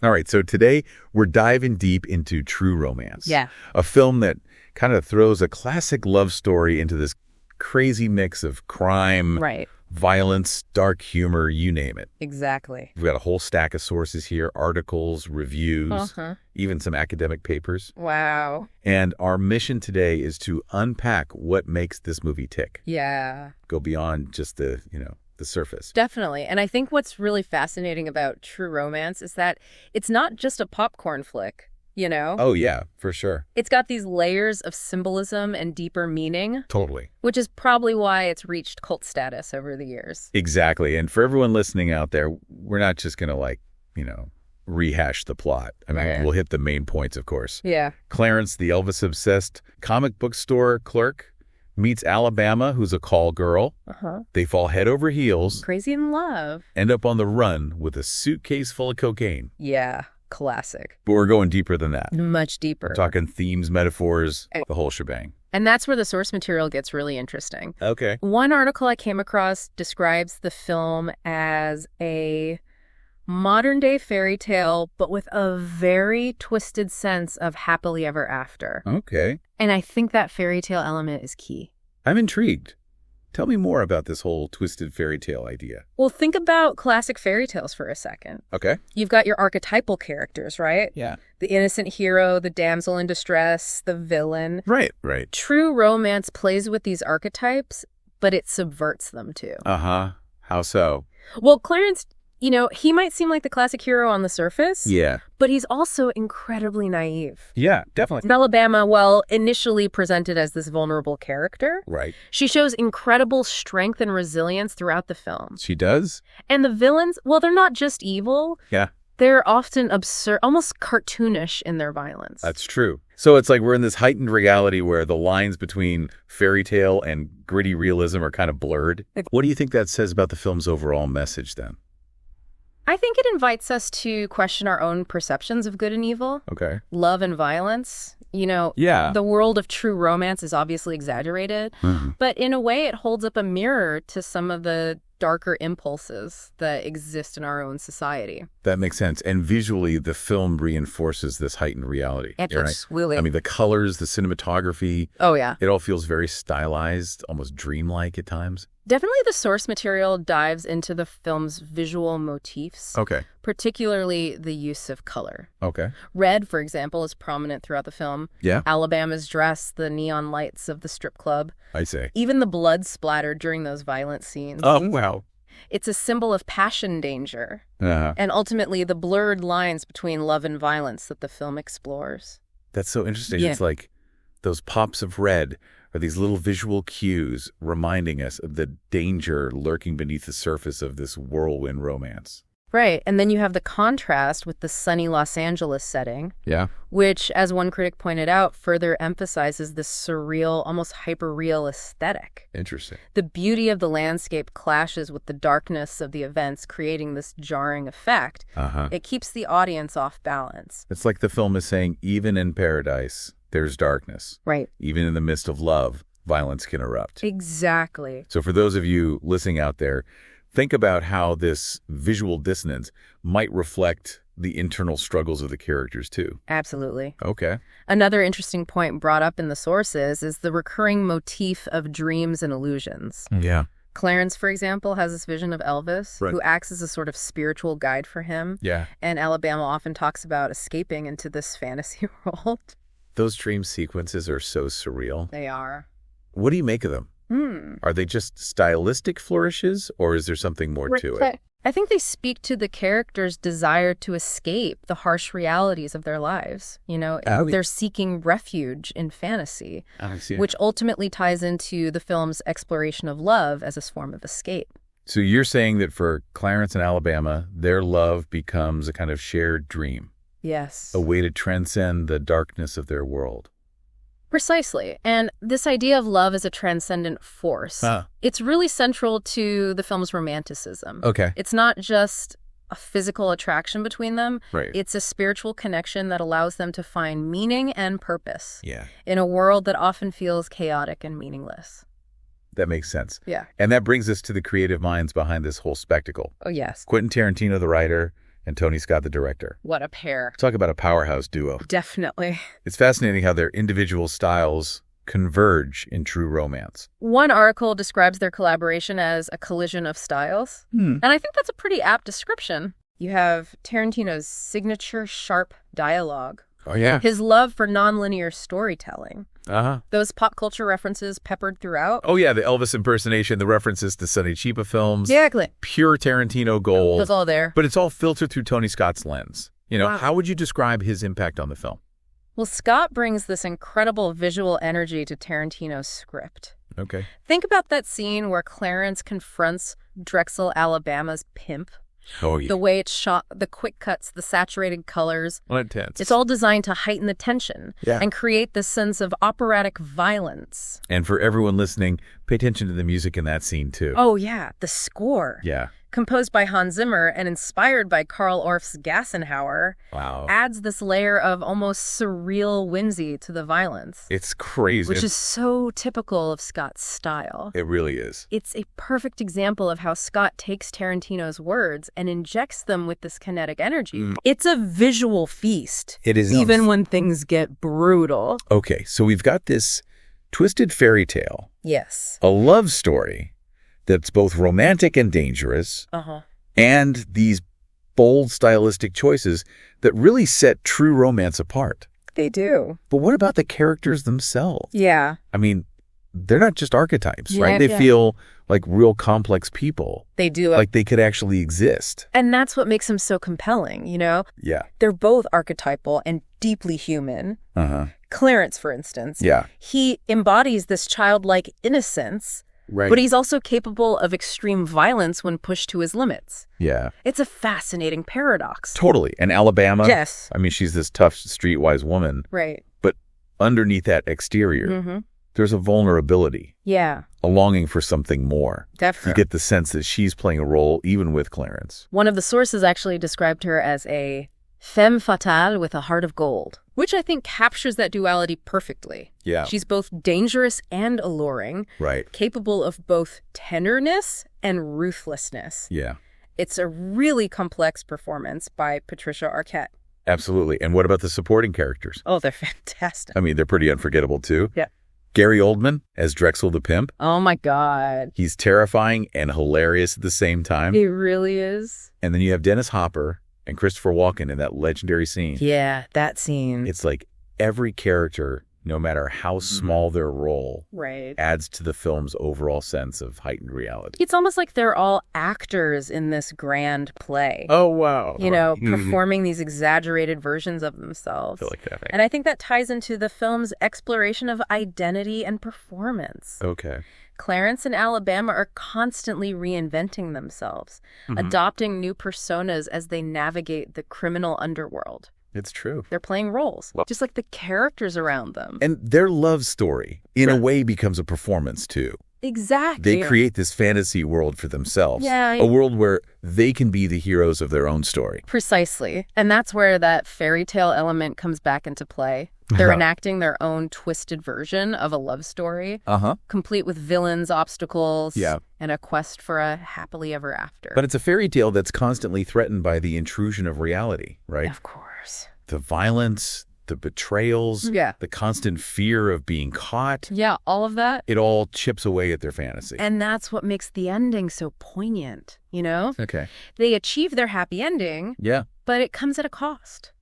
All right, so today we're diving deep into True Romance. Yeah. A film that kind of throws a classic love story into this crazy mix of crime, Right. violence, dark humor, you name it. Exactly. We've got a whole stack of sources here, articles, reviews, even some academic papers. Wow. And our mission today is to unpack what makes this movie tick. Yeah. Go beyond just the surface. Definitely. And I think what's really fascinating about True Romance is that it's not just a popcorn flick, you know? Oh, yeah, for sure. It's got these layers of symbolism and deeper meaning. Totally. Which is probably why it's reached cult status over the years. Exactly. And for everyone listening out there, we're not just going to rehash the plot. I mean, we'll hit the main points, of course. Yeah. Clarence, the Elvis-obsessed comic book store clerk, meets Alabama, who's a call girl. They fall head over heels. Crazy in love. End up on the run with a suitcase full of cocaine. Yeah. Classic. But we're going deeper than that. Much deeper. We're talking themes, metaphors, the whole shebang. And that's where the source material gets really interesting. Okay. One article I came across describes the film as a modern-day fairy tale, but with a very twisted sense of happily ever after. Okay. And I think that fairy tale element is key. I'm intrigued. Tell me more about this whole twisted fairy tale idea. Well, think about classic fairy tales for a second. Okay. You've got your archetypal characters, right? Yeah. The innocent hero, the damsel in distress, the villain. Right. True Romance plays with these archetypes, but it subverts them too. Uh-huh. How so? Well, Clarence, he might seem like the classic hero on the surface. Yeah. But he's also incredibly naive. Yeah, definitely. Alabama, initially presented as this vulnerable character, Right. she shows incredible strength and resilience throughout the film. She does? And the villains, they're not just evil. Yeah. They're often absurd, almost cartoonish in their violence. That's true. So it's like we're in this heightened reality where the lines between fairy tale and gritty realism are kind of blurred. What do you think that says about the film's overall message then? I think it invites us to question our own perceptions of good and evil. Okay. Love and violence. Yeah. The world of True Romance is obviously exaggerated, but in a way it holds up a mirror to some of the darker impulses that exist in our own society. That makes sense. And visually, the film reinforces this heightened reality. Absolutely. I mean, the colors, the cinematography. Oh, yeah. It all feels very stylized, almost dreamlike at times. Definitely the source material dives into the film's visual motifs. Okay. Particularly the use of color. Okay. Red, for example, is prominent throughout the film. Yeah. Alabama's dress, the neon lights of the strip club. I see. Even the blood splattered during those violent scenes. Oh, wow. It's a symbol of passion danger. Uh-huh. And ultimately the blurred lines between love and violence that the film explores. That's so interesting. Yeah. It's like those pops of red are these little visual cues reminding us of the danger lurking beneath the surface of this whirlwind romance. Right. And then you have the contrast with the sunny Los Angeles setting. Yeah. Which, as one critic pointed out, further emphasizes this surreal, almost hyper-real aesthetic. Interesting. The beauty of the landscape clashes with the darkness of the events, creating this jarring effect. It keeps the audience off balance. It's like the film is saying, even in paradise, there's darkness. Right. Even in the midst of love, violence can erupt. Exactly. So for those of you listening out there, think about how this visual dissonance might reflect the internal struggles of the characters too. Absolutely. Okay. Another interesting point brought up in the sources is the recurring motif of dreams and illusions. Yeah. Clarence, for example, has this vision of Elvis, Right. who acts as a sort of spiritual guide for him. Yeah. And Alabama often talks about escaping into this fantasy world. Those dream sequences are so surreal. They are. What do you make of them? Are they just stylistic flourishes, or is there something more to it? I think they speak to the characters' desire to escape the harsh realities of their lives. They're seeking refuge in fantasy, which ultimately ties into the film's exploration of love as a form of escape. So you're saying that for Clarence and Alabama, their love becomes a kind of shared dream. Yes. A way to transcend the darkness of their world. Precisely. And this idea of love as a transcendent force, it's really central to the film's romanticism. Okay. It's not just a physical attraction between them. Right. It's a spiritual connection that allows them to find meaning and purpose in a world that often feels chaotic and meaningless. That makes sense. Yeah. And that brings us to the creative minds behind this whole spectacle. Oh, yes. Quentin Tarantino, the writer, and Tony Scott, the director. What a pair. Talk about a powerhouse duo. Definitely. It's fascinating how their individual styles converge in true romance. One article describes their collaboration as a collision of styles. And I think that's a pretty apt description. You have Tarantino's signature sharp dialogue. Oh, yeah. His love for nonlinear storytelling. Uh-huh. Those pop culture references peppered throughout. Oh, yeah, the Elvis impersonation, the references to Sonny Chiba films. Exactly. Pure Tarantino gold. It's all there. But it's all filtered through Tony Scott's lens. Wow. How would you describe his impact on the film? Well, Scott brings this incredible visual energy to Tarantino's script. Okay. Think about that scene where Clarence confronts Drexel, Alabama's pimp. Oh, yeah. The way it's shot, the quick cuts, the saturated colors. Well, intense. It's all designed to heighten the tension and create this sense of operatic violence. And for everyone listening, pay attention to the music in that scene, too. Oh, yeah. The score. Yeah. Composed by Hans Zimmer and inspired by Carl Orff's Gassenhauer, adds this layer of almost surreal whimsy to the violence. It's crazy. Which is so typical of Scott's style. It really is. It's a perfect example of how Scott takes Tarantino's words and injects them with this kinetic energy. It's a visual feast. It is. Even when things get brutal. Okay, so we've got this twisted fairy tale. Yes. A love story that's both romantic and dangerous, and these bold stylistic choices that really set true romance apart. They do. But what about the characters themselves? Yeah. I mean, they're not just archetypes, right? They feel like real complex people. They do. Like they could actually exist. And that's what makes them so compelling, you know? Yeah. They're both archetypal and deeply human. Clarence, for instance. Yeah. He embodies this childlike innocence. Right. But he's also capable of extreme violence when pushed to his limits. Yeah. It's a fascinating paradox. Totally. And Alabama. Yes. I mean, she's this tough, streetwise woman. Right. But underneath that exterior, there's a vulnerability. Yeah. A longing for something more. Definitely. You get the sense that she's playing a role even with Clarence. One of the sources actually described her as a femme fatale with a heart of gold, which I think captures that duality perfectly. Yeah. She's both dangerous and alluring. Right. Capable of both tenderness and ruthlessness. Yeah. It's a really complex performance by Patricia Arquette. Absolutely. And what about the supporting characters? Oh, they're fantastic. I mean, they're pretty unforgettable, too. Yeah. Gary Oldman as Drexel the pimp. Oh, my God. He's terrifying and hilarious at the same time. He really is. And then you have Dennis Hopper and Christopher Walken in that legendary scene. Yeah, that scene. It's like every character, no matter how small their role, adds to the film's overall sense of heightened reality. It's almost like they're all actors in this grand play. Oh, wow. You know, performing these exaggerated versions of themselves. I feel like that. And I think that ties into the film's exploration of identity and performance. Okay. Clarence and Alabama are constantly reinventing themselves, adopting new personas as they navigate the criminal underworld. It's true. They're playing roles, just like the characters around them. And their love story, in a way, becomes a performance, too. Exactly. They create this fantasy world for themselves. Yeah. A world where they can be the heroes of their own story. Precisely. And that's where that fairy tale element comes back into play. They're enacting their own twisted version of a love story, complete with villains, obstacles, and a quest for a happily ever after. But it's a fairy tale that's constantly threatened by the intrusion of reality, right? Of course. The violence, the betrayals, the constant fear of being caught. Yeah, all of that. It all chips away at their fantasy. And that's what makes the ending so poignant, you know? Okay. They achieve their happy ending, but it comes at a cost.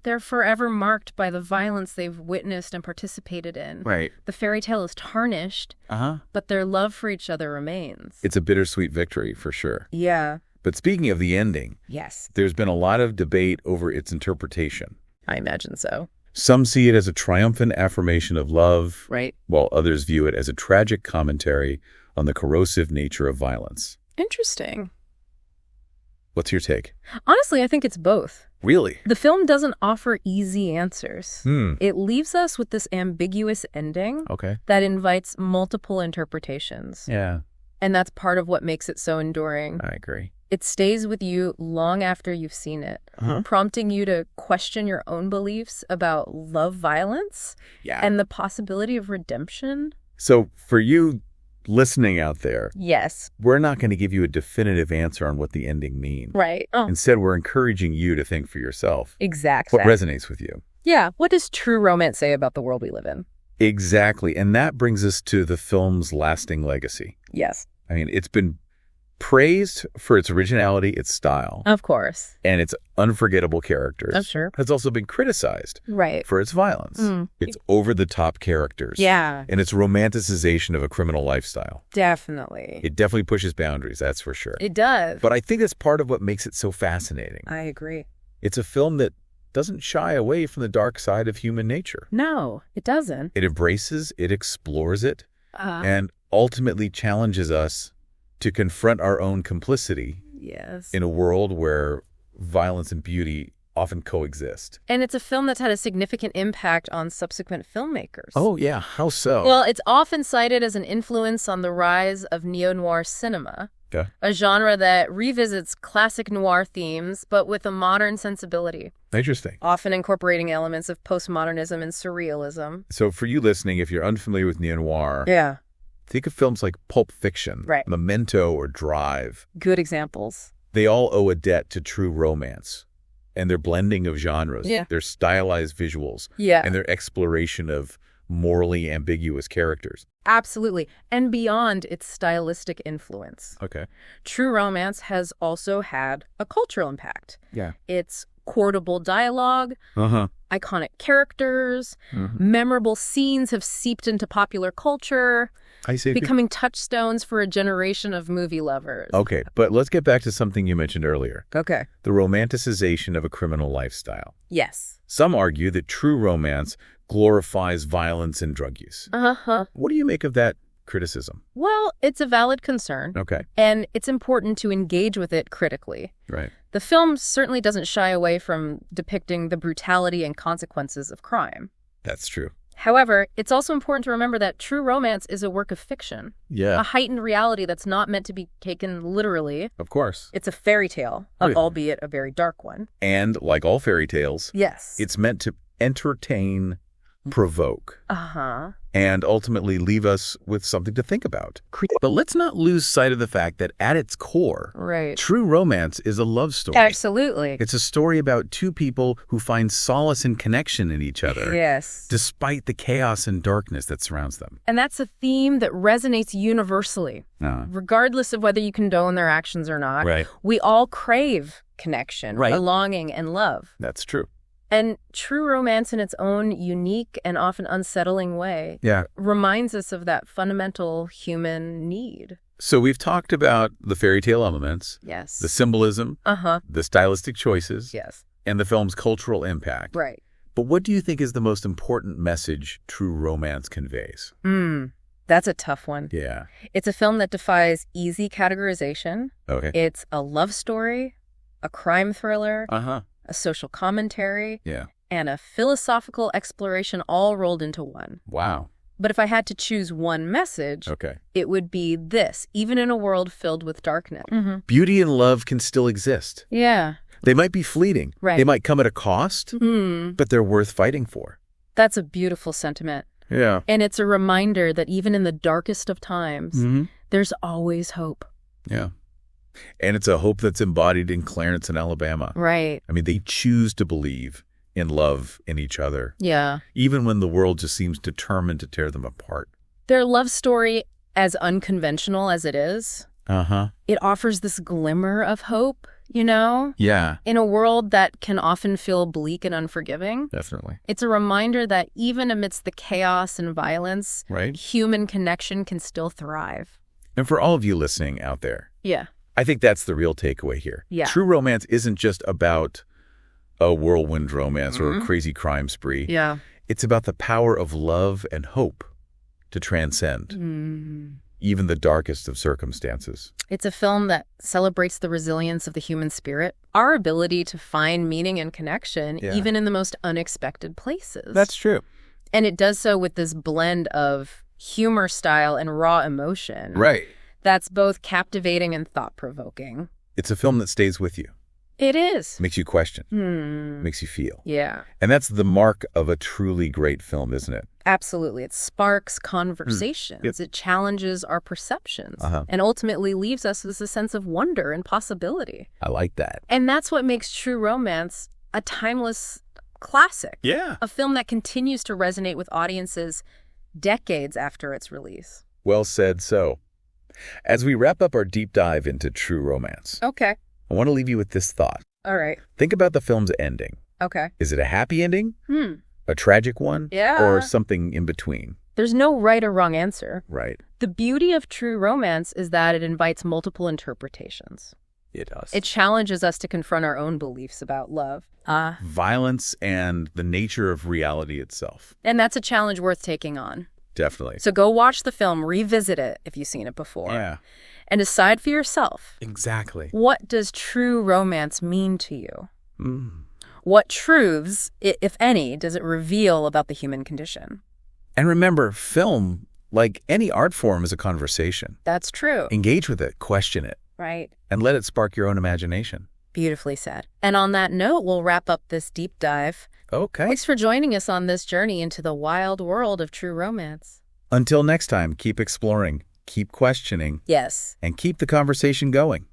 They're forever marked by the violence they've witnessed and participated in. Right. The fairy tale is tarnished, but their love for each other remains. It's a bittersweet victory, for sure. Yeah. But speaking of the ending, there's been a lot of debate over its interpretation. I imagine so. Some see it as a triumphant affirmation of love, right, while others view it as a tragic commentary on the corrosive nature of violence. Interesting. What's your take? Honestly, I think it's both. Really? The film doesn't offer easy answers. It leaves us with this ambiguous ending that invites multiple interpretations. Yeah. And that's part of what makes it so enduring. I agree. It stays with you long after you've seen it, prompting you to question your own beliefs about love violence and the possibility of redemption. So for you, listening out there, yes, we're not going to give you a definitive answer on what the ending means. Right. Oh. Instead, we're encouraging you to think for yourself. Exactly. What resonates with you. Yeah. What does true romance say about the world we live in? Exactly. And that brings us to the film's lasting legacy. Yes. I mean, it's been praised for its originality, its style. Of course. And its unforgettable characters. Oh, sure. Has also been criticized. Right. For its violence. Its over-the-top characters. Yeah. And its romanticization of a criminal lifestyle. Definitely. It definitely pushes boundaries, that's for sure. It does. But I think that's part of what makes it so fascinating. I agree. It's a film that doesn't shy away from the dark side of human nature. No, it doesn't. It embraces, it explores it, and ultimately challenges us to confront our own complicity in a world where violence and beauty often coexist. And it's a film that's had a significant impact on subsequent filmmakers. Oh, yeah. How so? Well, it's often cited as an influence on the rise of neo-noir cinema, a genre that revisits classic noir themes, but with a modern sensibility. Interesting. Often incorporating elements of postmodernism and surrealism. So for you listening, if you're unfamiliar with neo-noir, think of films like Pulp Fiction, Memento, or Drive. Good examples. They all owe a debt to true romance and their blending of genres, their stylized visuals, and their exploration of morally ambiguous characters. Absolutely. And beyond its stylistic influence. Okay. True romance has also had a cultural impact. Yeah. It's quotable dialogue, iconic characters, memorable scenes have seeped into popular culture. I see. Becoming touchstones for a generation of movie lovers. Okay, but let's get back to something you mentioned earlier. Okay. The romanticization of a criminal lifestyle. Yes. Some argue that true romance glorifies violence and drug use. What do you make of that criticism? Well, it's a valid concern. Okay. And it's important to engage with it critically. Right. The film certainly doesn't shy away from depicting the brutality and consequences of crime. That's true. However, it's also important to remember that true romance is a work of fiction. Yeah. A heightened reality that's not meant to be taken literally. Of course. It's a fairy tale, albeit a very dark one. And like all fairy tales, it's meant to entertain, provoke, and ultimately leave us with something to think about. But let's not lose sight of the fact that at its core, true romance is a love story. Absolutely. It's a story about two people who find solace and connection in each other. Yes. Despite the chaos and darkness that surrounds them. And that's a theme that resonates universally, regardless of whether you condone their actions or not. Right. We all crave connection, belonging, and love. That's true. And true romance in its own unique and often unsettling way reminds us of that fundamental human need. So we've talked about the fairy tale elements, the symbolism, the stylistic choices, and the film's cultural impact. Right. But what do you think is the most important message true romance conveys? That's a tough one. Yeah. It's a film that defies easy categorization. Okay. It's a love story, a crime thriller, a social commentary, and a philosophical exploration all rolled into one. Wow. But if I had to choose one message, it would be this: even in a world filled with darkness. Beauty and love can still exist. Yeah. They might be fleeting. Right. They might come at a cost, but they're worth fighting for. That's a beautiful sentiment. Yeah. And it's a reminder that even in the darkest of times, there's always hope. Yeah. And it's a hope that's embodied in Clarence and Alabama. Right. I mean, they choose to believe in love in each other. Yeah. Even when the world just seems determined to tear them apart. Their love story, as unconventional as it is, it offers this glimmer of hope, you know? Yeah. In a world that can often feel bleak and unforgiving. Definitely. It's a reminder that even amidst the chaos and violence, human connection can still thrive. And for all of you listening out there, I think that's the real takeaway here. Yeah. True romance isn't just about a whirlwind romance or a crazy crime spree. Yeah. It's about the power of love and hope to transcend even the darkest of circumstances. It's a film that celebrates the resilience of the human spirit, our ability to find meaning and connection even in the most unexpected places. That's true. And it does so with this blend of humor style and raw emotion. Right. That's both captivating and thought-provoking. It's a film that stays with you. It is. Makes you question. Makes you feel. Yeah. And that's the mark of a truly great film, isn't it? Absolutely. It sparks conversations. Yep. It challenges our perceptions and ultimately leaves us with a sense of wonder and possibility. I like that. And that's what makes True Romance a timeless classic. Yeah. A film that continues to resonate with audiences decades after its release. Well said. So, as we wrap up our deep dive into True Romance, okay, I want to leave you with this thought. All right. Think about the film's ending. Okay. Is it a happy ending? A tragic one? Yeah. Or something in between? There's no right or wrong answer. Right. The beauty of True Romance is that it invites multiple interpretations. It does. It challenges us to confront our own beliefs about love. Violence and the nature of reality itself. And that's a challenge worth taking on. Definitely. So go watch the film, revisit it if you've seen it before. Yeah. And decide for yourself. Exactly. What does true romance mean to you? What truths, if any, does it reveal about the human condition? And remember, film, like any art form, is a conversation. That's true. Engage with it, question it. Right. And let it spark your own imagination. Beautifully said. And on that note, we'll wrap up this deep dive. Okay. Thanks for joining us on this journey into the wild world of true romance. Until next time, keep exploring, keep questioning. Yes. And keep the conversation going.